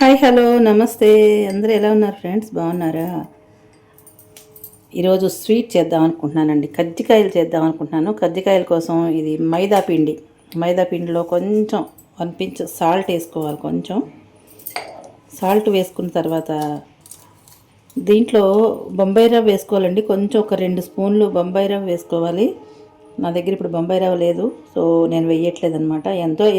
Hi hello నమస్తే. అందరూ ఎలా ఉన్నారు ఫ్రెండ్స్? బాగున్నారా? ఈరోజు స్వీట్ చేద్దాం అనుకుంటున్నానండి. కజ్జికాయలు చేద్దాం అనుకుంటున్నాను. కజ్జికాయల కోసం ఇది మైదా పిండి. మైదా పిండిలో కొంచెం 1 పించ్ సాల్ట్ వేసుకోవాలి. కొంచెం సాల్ట్ వేసుకున్న తర్వాత దీంట్లో బొంబాయి రవ్వ వేసుకోవాలండి. కొంచెం ఒక 2 స్పూన్లు బొంబాయి రవ్వ వేసుకోవాలి. నా దగ్గర ఇప్పుడు బొంబాయి రవ్వ లేదు, సో నేను వేయట్లేదు అనమాట.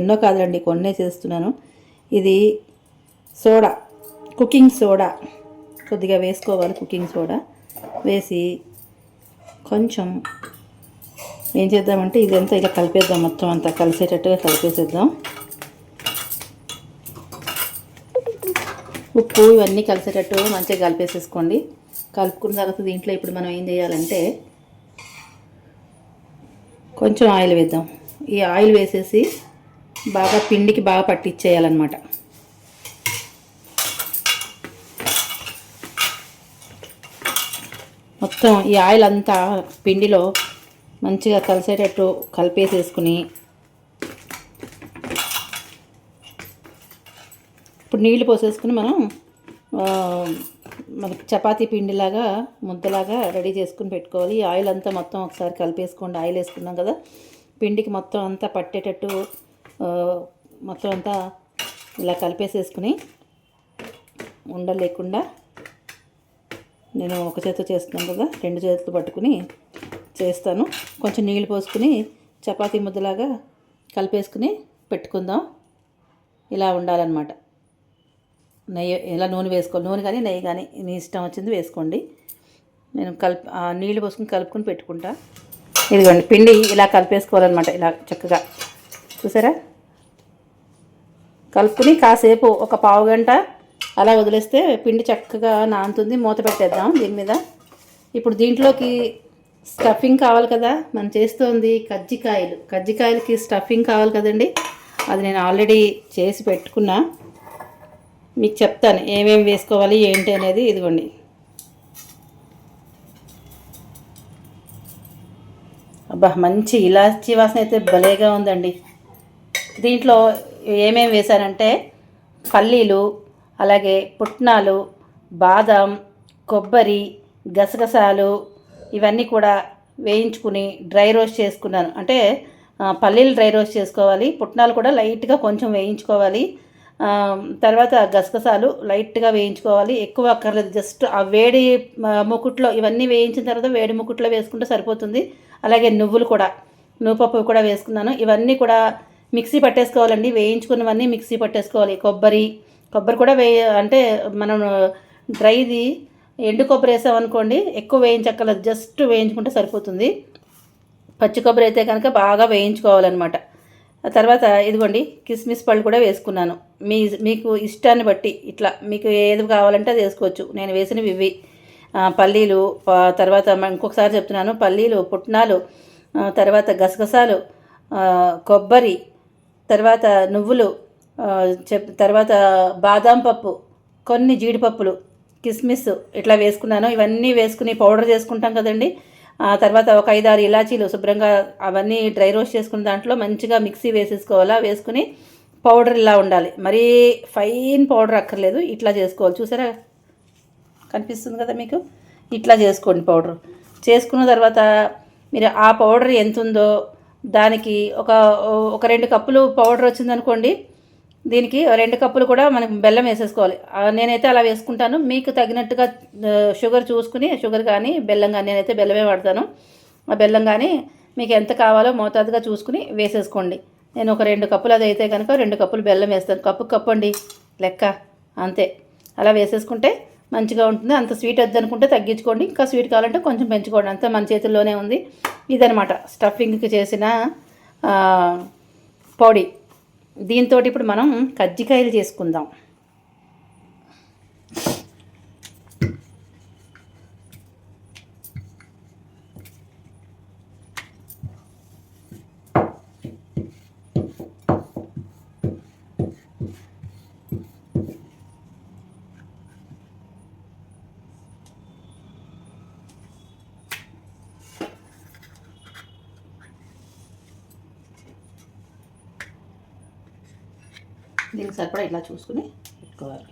ఎన్నో కాదండి, కొన్నే చేస్తున్నాను. ఇది సోడా, కుకింగ్ సోడా కొద్దిగా వేసుకోవాలి. కుకింగ్ సోడా వేసి కొంచెం ఏం చేద్దామంటే ఇదంతా ఇలా కలిపేద్దాం. మొత్తం అంతా కలిసేటట్టుగా కలిపేసేద్దాం. ఉప్పు ఇవన్నీ కలిసేటట్టు మంచిగా కలిపేసేసుకోండి. కలుపుకున్న తర్వాత దీంట్లో ఇప్పుడు మనం ఏం చేయాలంటే కొంచెం ఆయిల్ వేద్దాం. ఈ ఆయిల్ వేసేసి బాగా పిండికి బాగా పట్టించేయాలన్నమాట. మొత్తం ఈ ఆయిల్ అంతా పిండిలో మంచిగా కలిసేటట్టు కలిపేసేసుకుని ఇప్పుడు నీళ్లు పోసేసుకుని మనం మనకి చపాతీ పిండిలాగా ముద్దలాగా రెడీ చేసుకుని పెట్టుకోవాలి. ఈ ఆయిల్ అంతా మొత్తం ఒకసారి కలిపేసుకోండి. ఆయిల్ వేసుకున్నాం కదా, పిండికి మొత్తం అంతా పట్టేటట్టు మొత్తం అంతా ఇలా కలిపేసేసుకుని ఉండలు లేకుండా, నేను ఒక చేతితో చేస్తున్నాను కదా, 2 చేతులు పట్టుకుని చేస్తాను. కొంచెం నీళ్ళు పోసుకుని చపాతీ ముద్దలాగా కలిపేసుకుని పెట్టుకుందాం. ఇలా ఉండాలన్నమాట. నెయ్యి ఇలా నూనె వేసుకోవాలి. నూనె కానీ నెయ్యి కానీ మీ ఇష్టం వచ్చింది వేసుకోండి. నేను నీళ్ళు పోసుకుని కలుపుకొని పెట్టుకుంటా. ఇదిగోండి, పిండి ఇలా కలిపేసుకోవాలన్నమాట. ఇలా చక్కగా చూసారా, కలుపుకుని కాసేపు ఒక పావు గంట అలా వదిలేస్తే పిండి చక్కగా నానుతుంది. మూత పెట్టేద్దాం దీని మీద. ఇప్పుడు దీంట్లోకి స్టఫింగ్ కావాలి కదా, మనం చేస్తోంది కజ్జికాయలకి స్టఫింగ్ కావాలి కదండి. అది నేను ఆల్రెడీ చేసి పెట్టుకున్నా, మీకు చెప్తాను ఏమేమి వేసుకోవాలి ఏంటి అనేది. ఇదిగోండి, అబ్బా మంచి ఇలాచీ వాసన అయితే భలేగా ఉందండి. దీంట్లో ఏమేమి వేశానంటే పల్లీలు, అలాగే పుట్నాలు, బాదం, కొబ్బరి, గసగసాలు ఇవన్నీ కూడా వేయించుకుని డ్రై రోస్ట్ చేసుకున్నాను. అంటే పల్లీలు డ్రై రోస్ట్ చేసుకోవాలి, పుట్నాలు కూడా లైట్గా కొంచెం వేయించుకోవాలి, తర్వాత గసగసాలు లైట్గా వేయించుకోవాలి, ఎక్కువ అక్కర్లేదు. జస్ట్ ఆ వేడి ముకుట్లో ఇవన్నీ వేయించిన తర్వాత వేడి ముకుట్లో వేసుకుంటే సరిపోతుంది. అలాగే నువ్వులు కూడా, నువ్వుపప్పు కూడా వేసుకున్నాను. ఇవన్నీ కూడా మిక్సీ పట్టేసుకోవాలండి. వేయించుకున్నవన్నీ మిక్సీ పట్టేసుకోవాలి. కొబ్బరి కూడా అంటే మనం డ్రైది ఎండు కొబ్బరి వేసామనుకోండి, ఎక్కువ వేయించక్కర్లేదు, జస్ట్ వేయించుకుంటే సరిపోతుంది. పచ్చి కొబ్బరి అయితే కనుక బాగా వేయించుకోవాలన్నమాట. తర్వాత ఇదిగోండి, కిస్మిస్ పళ్ళు కూడా వేసుకున్నాను. మీకు ఇష్టాన్ని బట్టి ఇట్లా మీకు ఏది కావాలంటే అది వేసుకోవచ్చు. నేను వేసినవి ఇవి పల్లీలు, తర్వాత ఇంకొకసారి చెప్తున్నాను, పల్లీలు, పుట్నాలు, తర్వాత గసగసాలు, కొబ్బరి, తర్వాత నువ్వులు, తర్వాత బాదం పప్పు, కొన్ని జీడిపప్పులు, కిస్మిస్ ఇట్లా వేసుకున్నాను. ఇవన్నీ వేసుకుని పౌడర్ చేసుకుంటాం కదండి. తర్వాత ఒక 5-6 ఇలాచీలు శుభ్రంగా అవన్నీ డ్రై రోస్ట్ చేసుకున్న దాంట్లో మంచిగా మిక్సీ వేసేసుకోవాలా. వేసుకుని పౌడర్ ఇలా ఉండాలి, మరీ ఫైన్ పౌడర్ అక్కర్లేదు, ఇట్లా చేసుకోవాలి. చూసారా, కనిపిస్తుంది కదా మీకు, ఇట్లా చేసుకోండి. పౌడర్ చేసుకున్న తర్వాత మీరు ఆ పౌడర్ ఎంత ఉందో దానికి ఒక 2 కప్పులు పౌడర్ వచ్చిందనుకోండి, దీనికి 2 కప్పులు కూడా మనకి బెల్లం వేసేసుకోవాలి. నేనైతే అలా వేసుకుంటాను. మీకు తగినట్టుగా షుగర్ చూసుకుని, షుగర్ కానీ బెల్లం కానీ, నేనైతే బెల్లమే వాడతాను. ఆ బెల్లం కానీ మీకు ఎంత కావాలో మోతాదుగా చూసుకుని వేసేసుకోండి. నేను ఒక 2 కప్పులు అది అయితే కనుక 2 కప్పులు బెల్లం వేస్తాను. కప్పు అండి లెక్క, అంతే. అలా వేసేసుకుంటే మంచిగా ఉంటుంది. అంత స్వీట్ వద్దనుకుంటే తగ్గించుకోండి, ఇంకా స్వీట్ కావాలంటే కొంచెం పెంచుకోండి. అంతా మన చేతుల్లోనే ఉంది. ఇదనమాట స్టఫింగ్కి చేసిన పొడి. దీంతో ఇప్పుడు మనం కజ్జికాయలు చేసుకుందాం. దీనికి సరిపడా ఇలా చూసుకుని పెట్టుకోవాలి.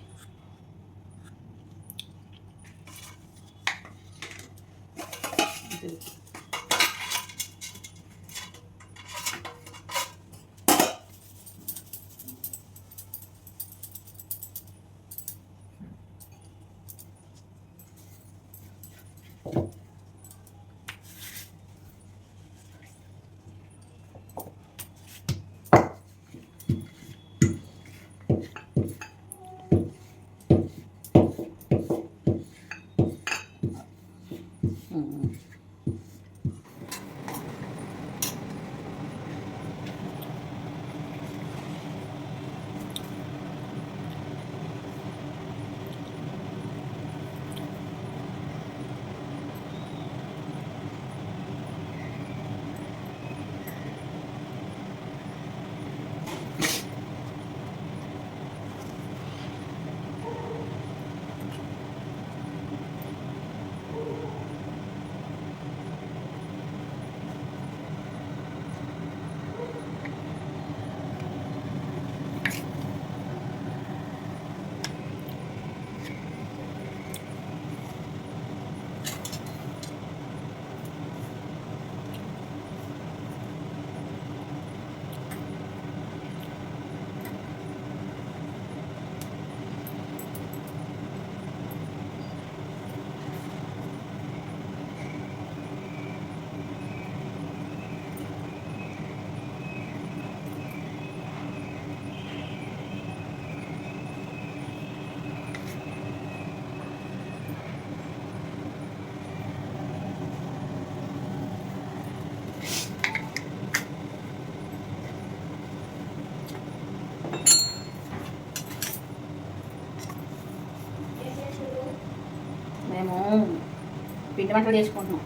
మేము పిండి వంటలు చేసుకుంటున్నాం.